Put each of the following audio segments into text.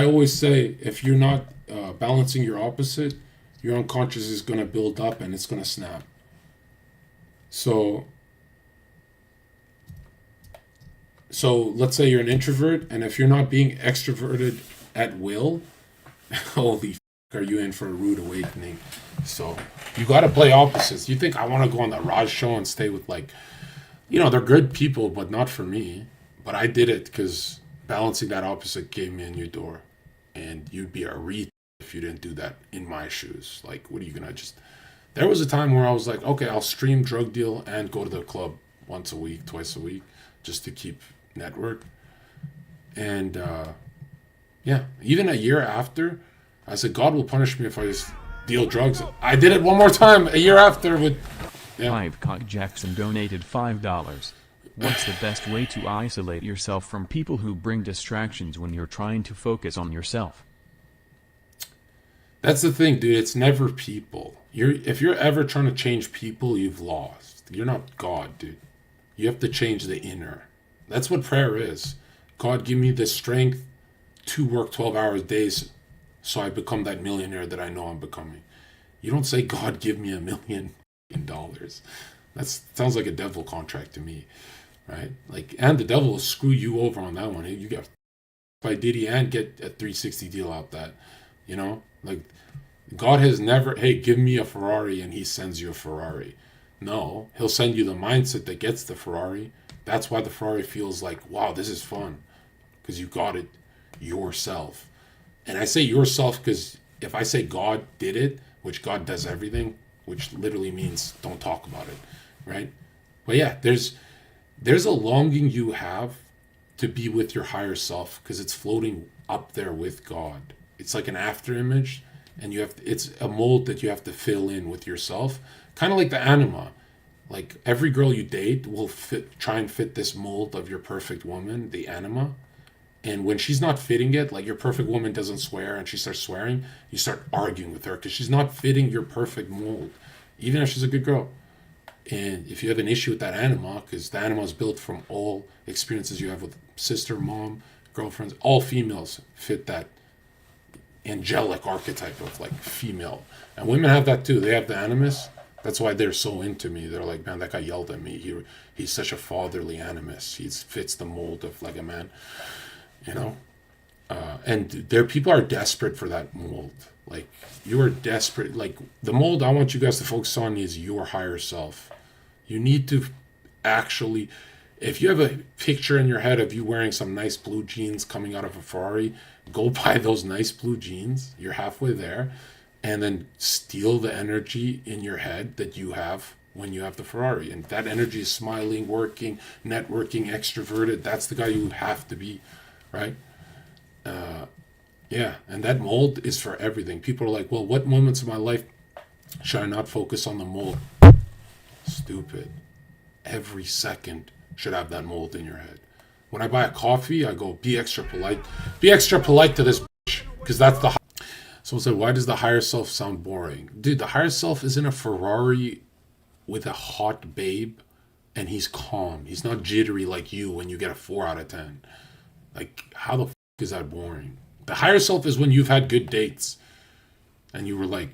always say, if you're not balancing your opposite, your unconscious is going to build up and it's going to snap. So let's say you're an introvert, and if you're not being extroverted at will, holy are you in for a rude awakening. So you got to play opposites. You think I want to go on the Raj show and stay with, like, they're good people, but not for me. But I did it because balancing that opposite gave me a new door. And you'd be a reet if you didn't do that in my shoes. Like, what are you going to just... There was a time where I was like, okay, I'll stream, drug deal, and go to the club once a week, twice a week, just to keep network. And, yeah, even a year after, I said, God will punish me if I just deal drugs. I did it one more time a year after with... Yeah. Fivecock Jackson donated $5. What's the best way to isolate yourself from people who bring distractions when you're trying to focus on yourself? That's the thing, dude. It's never people. If you're ever trying to change people, you've lost. You're not God, dude. You have to change the inner. That's what prayer is. God, give me the strength to work 12 hours days so I become that millionaire that I know I'm becoming. You don't say, God, give me $1 million. That sounds like a devil contract to me, right? Like, and the devil will screw you over on that one. You get by Diddy and get a 360 deal out that, like, God has never, hey, give me a Ferrari, and he sends you a Ferrari. No, he'll send you the mindset that gets the Ferrari. That's why the Ferrari feels like, wow, this is fun, because you got it yourself. And I say yourself because if I say God did it, which God does everything, which literally means don't talk about it, right? But yeah, there's a longing you have to be with your higher self because it's floating up there with God. It's like an after image, and it's a mold that you have to fill in with yourself, kind of like the ANIMA. Like, every girl you date will try and fit this mold of your perfect woman, the ANIMA. And when she's not fitting it, like, your perfect woman doesn't swear and she starts swearing, you start arguing with her because she's not fitting your perfect mold, even if she's a good girl. And if you have an issue with that ANIMA, because the ANIMA is built from all experiences you have with sister, mom, girlfriends, all females fit that angelic archetype of, like, female. And women have that too. They have the animus. That's why they're so into me. They're like, man, that guy yelled at me. He's such a fatherly animus. He fits the mold of, like, a man. And people are desperate for that mold. Like, you are desperate. Like, the mold I want you guys to focus on is your higher self. You need to actually, if you have a picture in your head of you wearing some nice blue jeans coming out of a Ferrari, go buy those nice blue jeans. You're halfway there. And then steal the energy in your head that you have when you have the Ferrari. And that energy is smiling, working, networking, extroverted. That's the guy you have to be. Right? Yeah, and that mold is for everything. People are like, well, what moments of my life should I not focus on the mold? Stupid. Every second should have that mold in your head. When I buy a coffee, I go, be extra polite. Be extra polite to this bitch, because that's the... Someone said, why does the higher self sound boring? Dude, the higher self is in a Ferrari with a hot babe, and he's calm. He's not jittery like you when you get a 4 out of 10. Like, how the f*** is that boring? The higher self is when you've had good dates and you were like,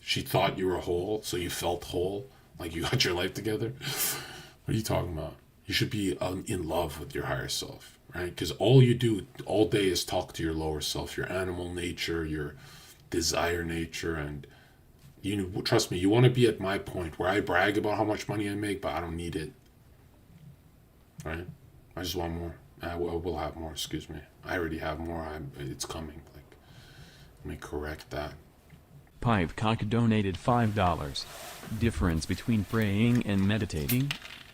she thought you were whole, so you felt whole, like you got your life together. What are you talking about? You should be in love with your higher self, right? Because all you do all day is talk to your lower self, your animal nature, your desire nature, and trust me, you want to be at my point where I brag about how much money I make, but I don't need it, right? I just want more. I will have more, excuse me. I already have more. It's coming. Like, let me correct that. Pivecock donated $5. Difference between praying and meditating?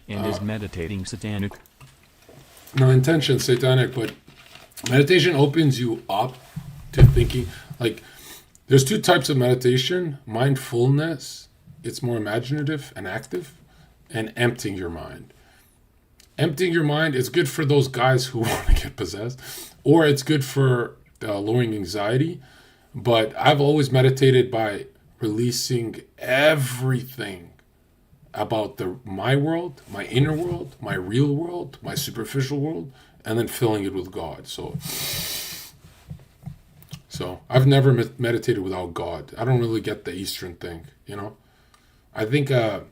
And is meditating satanic? No, intention satanic, but meditation opens you up to thinking. Like, there's 2 types of meditation. Mindfulness, it's more imaginative and active, and emptying your mind. Emptying your mind is good for those guys who want to get possessed, or it's good for lowering anxiety. But I've always meditated by releasing everything about my world, my inner world, my real world, my superficial world, and then filling it with God. So So I've never meditated without God. I don't really get the Eastern thing, you know? I think a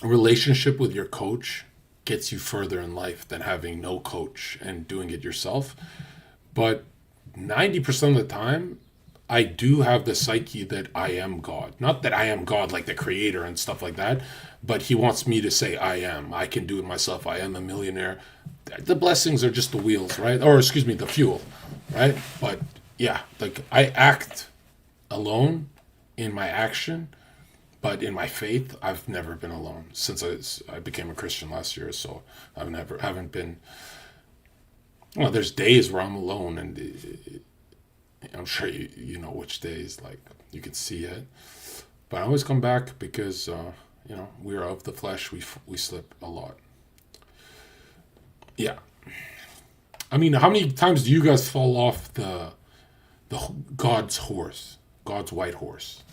relationship with your coach gets you further in life than having no coach and doing it yourself. But 90% of the time, I do have the psyche that I am God. Not that I am God like the creator and stuff like that, but he wants me to say I am. I can do it myself. I am a millionaire. The blessings are just the wheels, right? Or excuse me, the fuel, right? But yeah, like I act alone in my action, but in my faith, I've never been alone since I became a Christian last year. So haven't been. Well, there's days where I'm alone, and I'm sure you know which days. Like you can see it, but I always come back because we are of the flesh. We slip a lot. Yeah, I mean, how many times do you guys fall off the God's horse, God's white horse?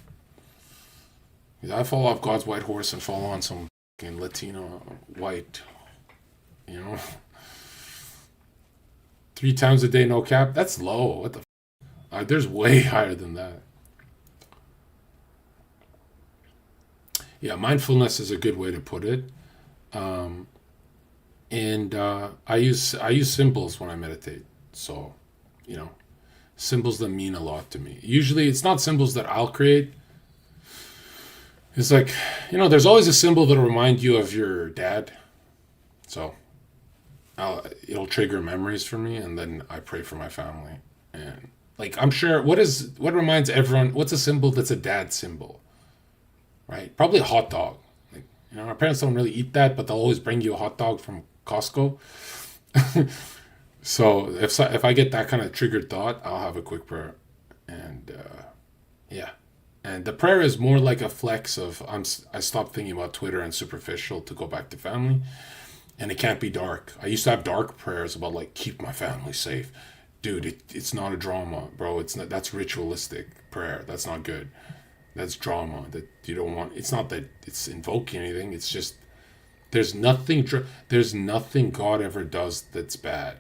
I fall off God's white horse and fall on some fucking Latino white, you know. 3 times a day, no cap. That's low. What the? There's way higher than that. Yeah, mindfulness is a good way to put it. And I use symbols when I meditate. So, symbols that mean a lot to me. Usually, it's not symbols that I'll create. It's like, there's always a symbol that'll remind you of your dad. So, it'll trigger memories for me, and then I pray for my family. And like, I'm sure, what reminds everyone? What's a symbol that's a dad symbol, right? Probably a hot dog. Like, our parents don't really eat that, but they'll always bring you a hot dog from Costco. So if I get that kind of triggered thought, I'll have a quick prayer, and yeah. And the prayer is more like a flex of I stopped thinking about Twitter and superficial to go back to family. And it can't be dark. I used to have dark prayers about like keep my family safe. Dude, it's not a drama, bro. It's not. That's ritualistic prayer. That's not good. That's drama that you don't want. It's not that it's invoking anything. It's just there's nothing God ever does that's bad.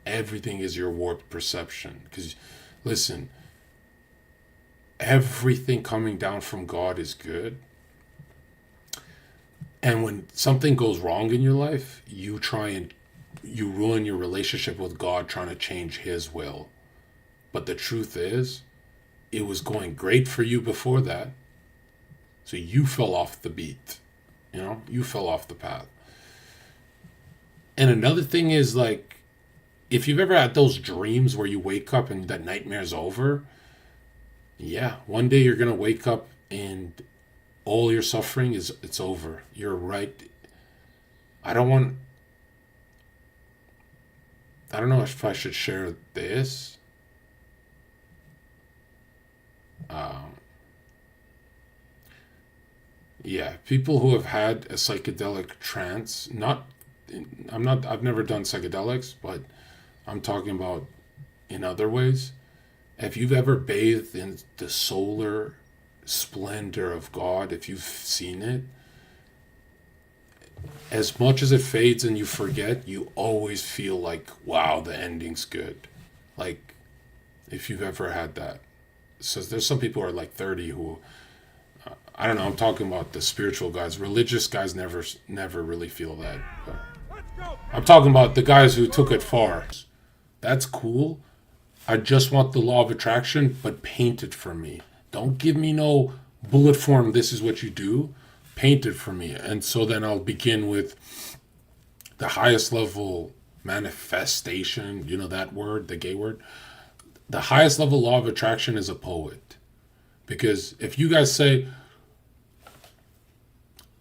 Everything is your warped perception. Because listen, everything coming down from God is good. And when something goes wrong in your life, you ruin your relationship with God trying to change his will. But the truth is, it was going great for you before that. So you fell off the beat. You fell off the path. And another thing is like, if you've ever had those dreams where you wake up and that nightmare's over, yeah, one day you're going to wake up and all your suffering it's over. You're right. I don't know if I should share this. Yeah, people who have had a psychedelic trance, I've never done psychedelics, but I'm talking about in other ways. If you've ever bathed in the solar splendor of God, if you've seen it, as much as it fades and you forget, you always feel like, wow, the ending's good. Like, if you've ever had that. So there's some people who are like 30 who, I don't know, I'm talking about the spiritual guys. Religious guys never really feel that. But I'm talking about the guys who took it far. That's cool. I just want the law of attraction, but paint it for me. Don't give me no bullet form, this is what you do. Paint it for me. And so then I'll begin with the highest level manifestation. You know that word, the gay word? The highest level law of attraction is a poet. Because if you guys say,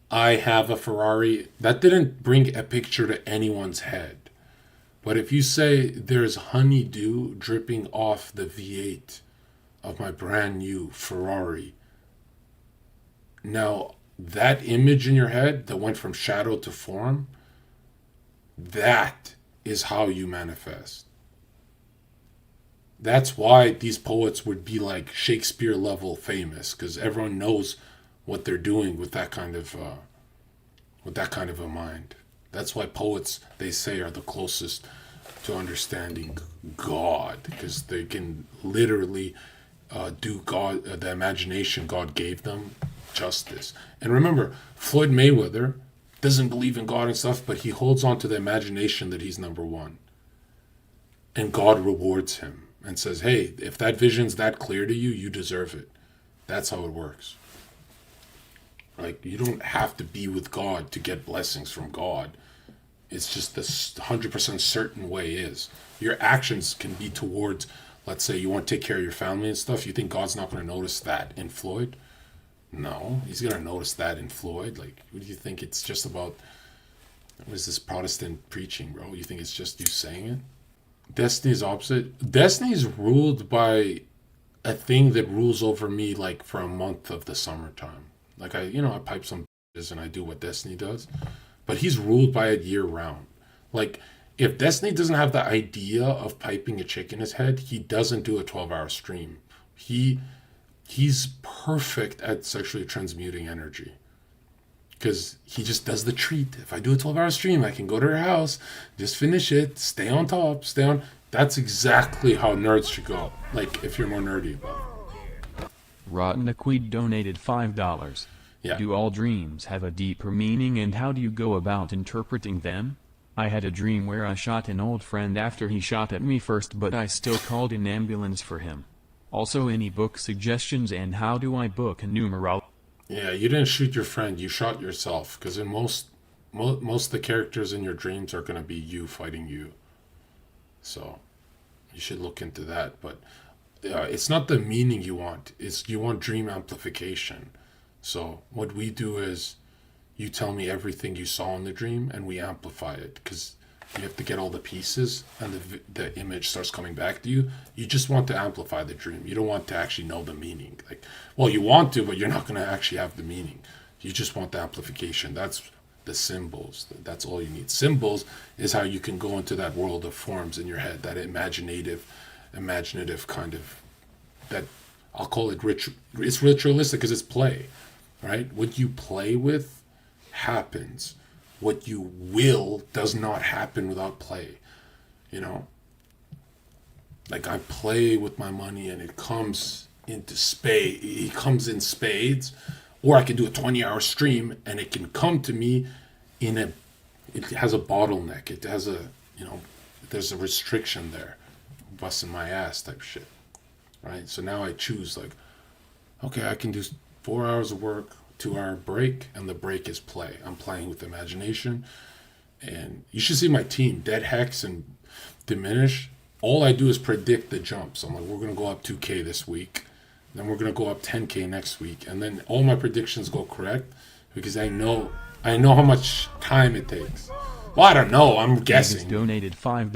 I have a Ferrari, that didn't bring a picture to anyone's head. But if you say there's honeydew dripping off the V8 of my brand new Ferrari, now that image in your head that went from shadow to form, that is how you manifest. That's why these poets would be like Shakespeare level famous, because everyone knows what they're doing with that kind of a mind. That's why poets, they say, are the closest to understanding God, because they can literally do God, the imagination God gave them, justice. And remember, Floyd Mayweather doesn't believe in God and stuff, but he holds on to the imagination that he's number one. And God rewards him and says, hey, if that vision's that clear to you, you deserve it. That's how it works. Like, you don't have to be with God to get blessings from God. It's just this 100% certain way is. Your actions can be towards, let's say you want to take care of your family and stuff. You think God's not going to notice that in Floyd? No, he's going to notice that in Floyd. Like, what do you think? It's just about, what is this Protestant preaching, bro? You think it's just you saying it? Destiny's opposite. Destiny's ruled by a thing that rules over me, like, for a month of the summertime. Like, I pipe some and I do what Destiny does. But he's ruled by it year round. Like, if Destiny doesn't have the idea of piping a chick in his head, he doesn't do a 12-hour stream. He's perfect at sexually transmuting energy. Because he just does the treat. If I do a 12-hour stream, I can go to her house, just finish it, stay on top, stay on. That's exactly how nerds should go. Like, if you're more nerdy about it. Rotten Aquid donated $5. Yeah. Do all dreams have a deeper meaning, and how do you go about interpreting them? I had a dream where I shot an old friend after he shot at me first, but I still called an ambulance for him. Also, any book suggestions, and how do I book a numerology? Yeah, you didn't shoot your friend, you shot yourself. Because in most of the characters in your dreams are going to be you fighting you. So, you should look into that. But it's not the meaning you want. It's you want dream amplification. So what we do is you tell me everything you saw in the dream and we amplify it, because you have to get all the pieces and the image starts coming back to you. You just want to amplify the dream. You don't want to actually know the meaning. Like, well, you want to, but you're not going to actually have the meaning. You just want the amplification. That's the symbols. That's all you need. Symbols is how you can go into that world of forms in your head, that imaginative kind of, that I'll call it it's ritualistic because it's play. Right? What you play with happens. What you will does not happen without play. You know? Like, I play with my money and it comes into spades. It comes in spades. Or I can do a 20-hour stream and it can come to me it has a bottleneck. It has there's a restriction there. Busting my ass type shit. Right? So now I choose, like, okay, I can do 4 hours of work, 2-hour break, and the break is play. I'm playing with imagination. And you should see my team, Dead Hex and Diminish. All I do is predict the jumps. I'm like, we're going to go up 2K this week. Then we're going to go up 10K next week. And then all my predictions go correct because I know how much time it takes. Well, I don't know. I'm guessing. Donated $5.